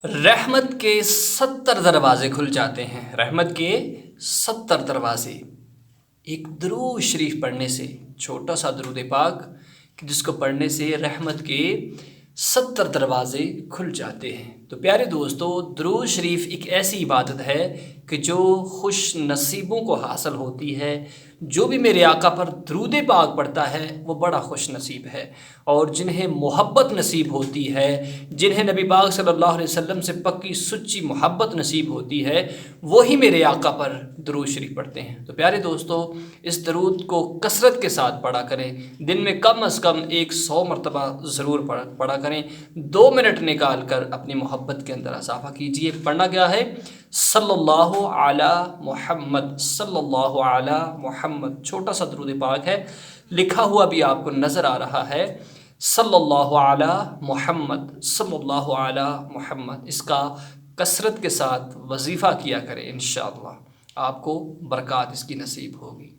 رحمت کے 70 دروازے کھل جاتے ہیں۔ رحمت کے 70 دروازے ایک درود شریف پڑھنے سے، چھوٹا سا درود پاک کہ جس کو پڑھنے سے رحمت کے 70 دروازے کھل جاتے ہیں۔ تو پیارے دوستو، درود شریف ایک ایسی عبادت ہے کہ جو خوش نصیبوں کو حاصل ہوتی ہے۔ جو بھی میرے آقا پر درود پاک پڑھتا ہے وہ بڑا خوش نصیب ہے، اور جنہیں محبت نصیب ہوتی ہے، جنہیں نبی پاک صلی اللہ علیہ وسلم سے پکی سچی محبت نصیب ہوتی ہے، وہی میرے آقا پر درود شریف پڑھتے ہیں۔ تو پیارے دوستو، اس درود کو کثرت کے ساتھ پڑھا کریں، دن میں کم از کم 100 مرتبہ ضرور پڑھا کریں۔ 2 منٹ نکال کر اپنی محبت کے اندر اضافہ کیجئے۔ پڑھنا کیا ہے؟ صلی اللہ علی محمد، صلی اللہ علی محمد، چھوٹا سا درود پاک ہے، لکھا ہوا بھی آپ کو نظر آ رہا ہے، صلی اللہ علی محمد، صلی اللہ علی محمد۔ اس کا کثرت کے ساتھ وظیفہ کیا کریں، انشاءاللہ آپ کو برکات اس کی نصیب ہوگی۔